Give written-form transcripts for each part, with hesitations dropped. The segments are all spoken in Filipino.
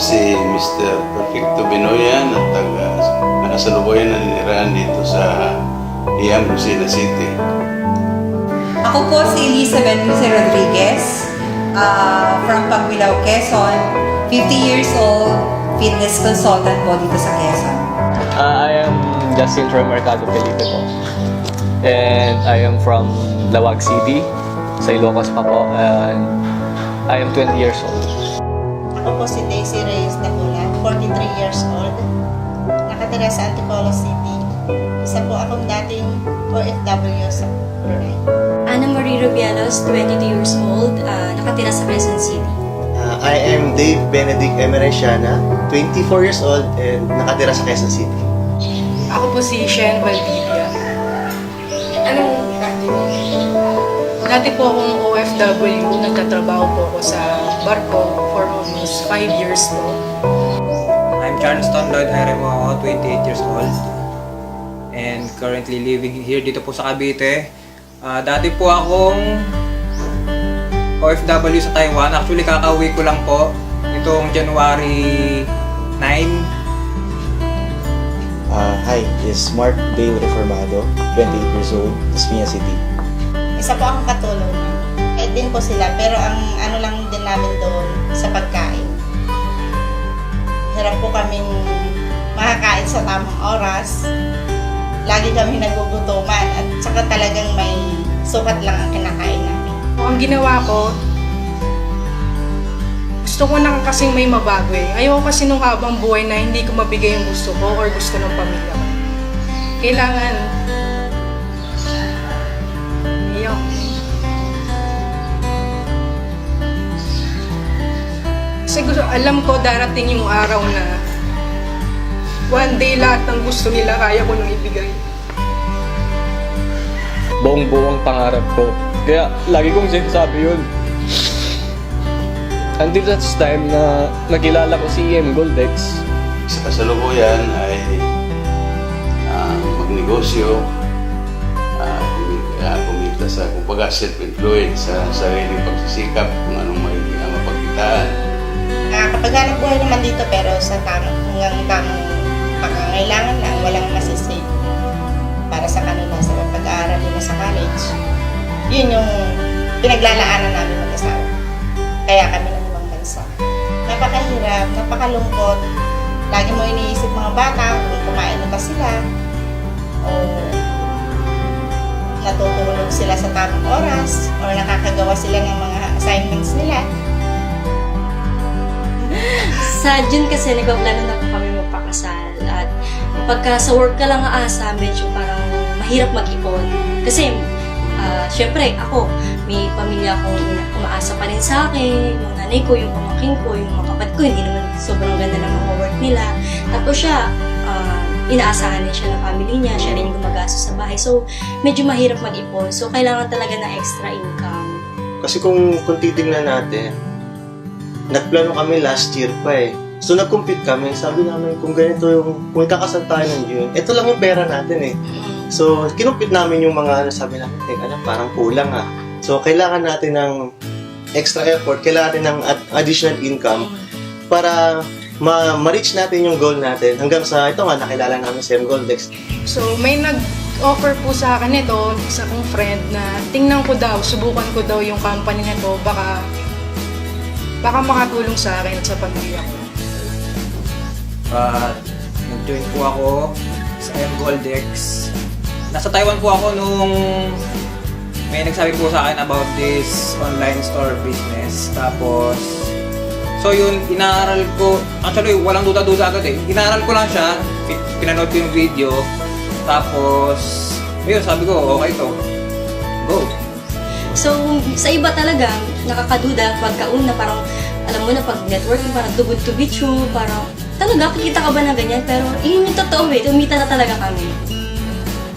Si Mr. Perfecto Binoyan at nakasalukuyan na ninirahan dito sa Iam, Lucena City. Ako po si Elizabeth Luce Rodriguez, from Pagbilao, Quezon, 50 years old, fitness consultant po dito sa Quezon. I am Justin from Mercado Felipe po. And I am from Lawag City, sa Ilocos pa po. And I am 20 years old. Ako po si Daisy Reyes Nakula, 43 years old. Nakatira sa Antipolo City. Isa po akong dating OFW sa Brunei. Ana Marie Rubielos, 22 years old, nakatira sa Quezon City. I am Dave Benedict Emeresiana, 24 years old and nakatira sa Quezon City. Ako po si Shen Valdivia. Dati po akong OFW, nagtatrabaho po ako sa barko for almost 5 years po. I'm Charleston Lloyd Jeremo, 28 years old and currently living here dito po sa Cavite. Dati po akong OFW sa Taiwan. Actually, kakauwi ko lang po itong January 9. Hi, this is Mark Dale Reformado, 28 years old, Tasmania City. Isa po akong katulong. Din po sila, pero ang ano lang din namin doon sa pagkain. Hirap po kaming makakain sa tamang oras. Lagi kami nagugutuman at saka talagang may sukat lang ang kinakain namin. Ang ginawa ko, gusto ko na kasing may mabago eh. Ayoko kasi nung habang buhay na hindi ko mabigay yung gusto ko or gusto ng pamilya ko. Kailangan kasi alam ko darating yung araw na one day lahat ng gusto nila kaya ko nang ibigay. Buong-buong pangarap ko. Kaya lagi kong sinasabi yun. Until that time na nakilala ko si EM Goldex. Sa kasalukuyan ay magnegosyo, kumita sa, kumbaga self-employed sa sariling pagsisikap kung anong magiging mapagkitaan. Kapag hanap buhay naman dito pero sa hanggang tamang pangangailangan lang, walang masisave para sa kanila sa pag-aaral nila sa college. Yun yung pinaglalaanan namin mag-asawa. Kaya kami ng ibang bansa. Napakahirap, napakalungkot. Lagi mo iniisip mga bata kung kumain na ba sila o natutulog sila sa tamang oras o nakakagawa sila ng mga assignments nila. Sa June kasi nagpaplano na po kami magpakasal at pagka sa work ka lang aasa, medyo parang mahirap mag-ipon. Kasi syempre ako, may pamilya akong umaasa pa rin sa akin, yung nanay ko, yung pamangkin ko, yung mga kapatid ko, hindi naman sobrang ganda ng mga work nila. Tapos siya, inaasahan din siya ng family niya, siya rin yung gumagastos sa bahay. So, medyo mahirap mag-ipon. So, kailangan talaga ng extra income. Kasi kung titignan natin, nagplano kami last year pa eh. So nag-compute kami, sabi namin kung ganito yung, kung ikakasal tayo ng June, ito lang yung pera natin eh. So kinumpute namin yung mga sabi namin, teka lang, parang kulang ah. So kailangan natin ng extra effort, kailangan natin ng additional income para ma-reach natin yung goal natin. Hanggang sa ito nga, nakilala namin si EM Goldex. So may nag-offer po sa akin ito, isa kong friend na tingnan ko daw, subukan ko daw yung company na to, baka makatulong sa akin at sa pamilya ko. Nag-join po ako sa EM Goldex. Nasa Taiwan po ako nung may nagsabi po sa akin about this online store business. Tapos, so yun, inaaral ko. Actually, walang duda-duda agad eh. Inaaral ko lang siya. Pinanood ko yung video. Tapos, yun, sabi ko, okay to. Go. So, sa iba talaga, nakakaduda pagkauna, parang, alam mo na, pag networking, parang too good to be true, parang, talaga, kikita ka ba na ganyan? Pero, yun yung totoo umita na talaga kami.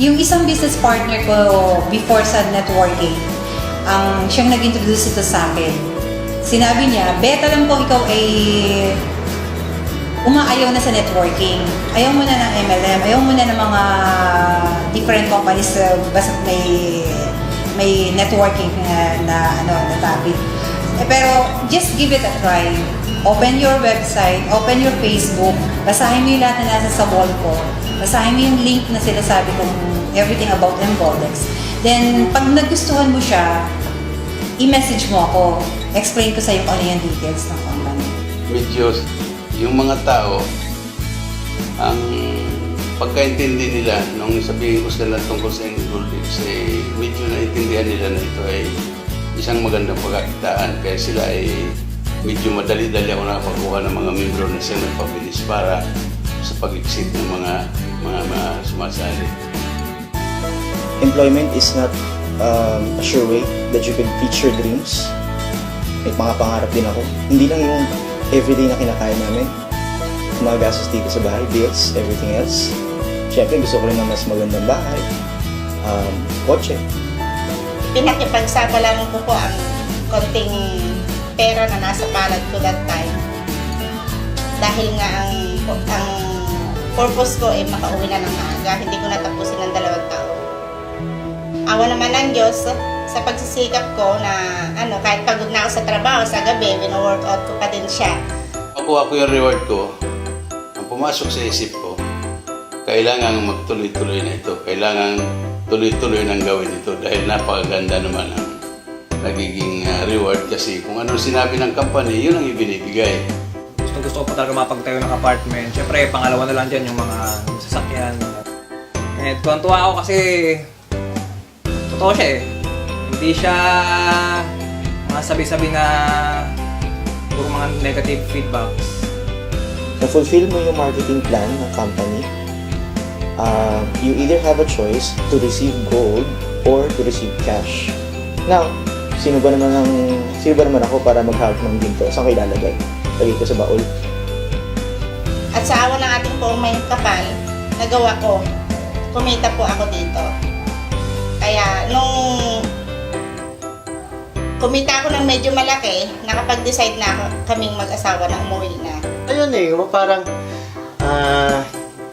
Yung isang business partner ko before sa networking, ang siyang nag-introduce ito sa akin. Sinabi niya, Bet, alam ko ikaw ay umaayaw na sa networking. Ayaw mo na ng MLM, ayaw mo na ng mga different companies basta may networking na topic. Pero just give it a try. Open your website, open your Facebook, basahin mo yung lahat na nasa sa wall ko. Basahin mo yung link na sila sabi kong everything about Mgoldex. Then, pag nagustuhan mo siya, i-message mo ako. Explain ko sa'yo kung ano yung details ng company. Medyo yung mga tao, ang pagkaintindi nila nung sabihin ko sila tungkol sa Mgoldex, medyo naintindihan nila na ito ay isang magandang pagkakitaan. Kaya sila ay medyo madali-dali ako nakapakuha ng mga membro na sila nagpabilis para sa pag-exit ng mga sumasali. Employment is not a sure way that you can reach your dreams. May mga pangarap din ako. Hindi lang yung everyday na kinakain namin. Mga gastos dito sa bahay, bills, everything else. Siyempre, gusto ko rin ng mas magandang bahay, kotse. Pinakipagsabalan lang ko ang konting pera na nasa palad ko that time. Dahil nga ang purpose ko ay makauwi na ng maaga. Hindi ko natapusin ng 2 taon. Awa naman ng Diyos sa pagsisikap ko na kahit pagod na ako sa trabaho, sa gabi, wino-workout ko pa din siya. Makuha ko yung reward ko, ang pumasok sa isip ko, kailangan magtuloy-tuloy na ito. Kailangan tuloy-tuloy nang gawin ito dahil napakaganda naman ang nagiging reward kasi kung anong sinabi ng company, yun ang ibinibigay. Gusto ko pa talaga mapagtayo ng apartment. Siyempre, pangalawa na lang dyan yung mga sasakyan. And tuwa ako kasi totoo siya eh. Hindi siya mga sabi-sabi na puro mga negative feedbacks. Na-fulfill mo yung marketing plan ng company. You either have a choice to receive gold or to receive cash. Now, sino ba naman ako para maghawak ng ginto? Saan ko ilalagay? Lagay ko sa baul. At sa awa ng ating poong may kapal, nagawa ko. Kumita po ako dito. Kaya nung kumita ako ng medyo malaki, nakapag-decide na kaming mag-asawa na umuwi na. Ayun parang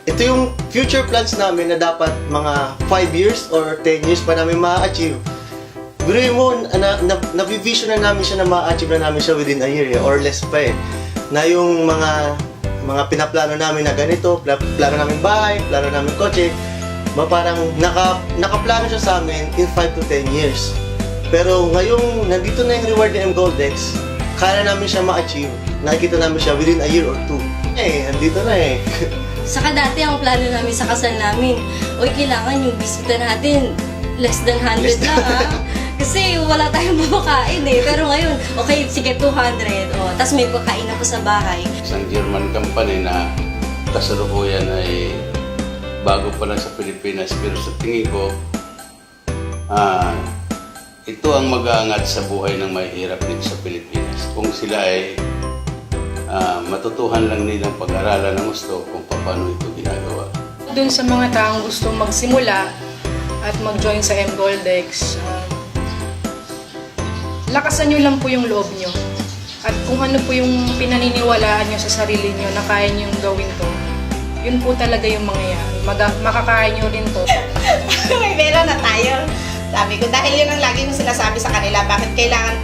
ito yung future plans namin na dapat mga 5 years or 10 years pa namin ma-achieve. Biruin mo, na-vision na namin siya na ma-achieve na namin siya within a year or less pa eh. Na yung mga pinaplano namin na ganito, plano namin bahay, plano namin kotse, parang nakaplano siya sa amin in 5 to 10 years. Pero ngayong nandito na yung reward ni Mgoldex, kaya namin siya ma-achieve. Nakikita namin siya within a year or 2. Nandito na eh. Saka dati ang plano namin sa kasal namin, kailangan yung bisita natin less than 100 lang Kasi wala tayong mapakain eh. Pero ngayon, okay, sige 200. Tapos may pagkain na po sa bahay. Isang German company na kasalukuyan ay bago pa lang sa Pilipinas. Pero sa tingin ko, ito ang mag-aangat sa buhay ng mahihirap dito sa Pilipinas. Kung sila ay matutuhan lang nilang pag-aralan ng gusto kung paano ito ginagawa. Doon sa mga taong gustong magsimula at mag-join sa Mgoldex, lakasan nyo lang po yung loob nyo. At kung ano po yung pinaniniwalaan nyo sa sarili nyo na kaya nyo gawin to, yun po talaga yung mangyayari. Makakaya nyo rin to. May pera na tayo. Sabi ko, dahil yun ang lagi kong sinasabi sa kanila, bakit kailangan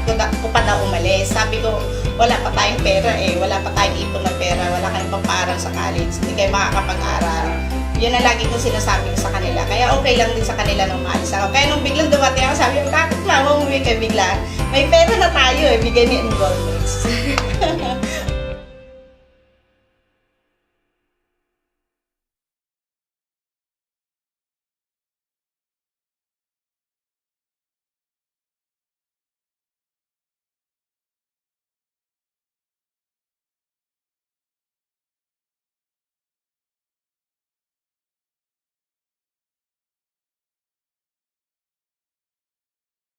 ko pa daw umalis? Sabi ko, wala pa tayong pera eh. Wala pa tayong ipon na pera. Wala kayong pang-paaral sa college. Hindi kayo makakapag-aral. Yun ang lagi kong sinasabi sa kanila. Kaya okay lang din sa kanila nung maalis ako. Kaya nung biglang dumating ako, sabi ko, bakit mama umuwi kayo bigla? May pera na tayo eh. Bigay ni Mgoldex.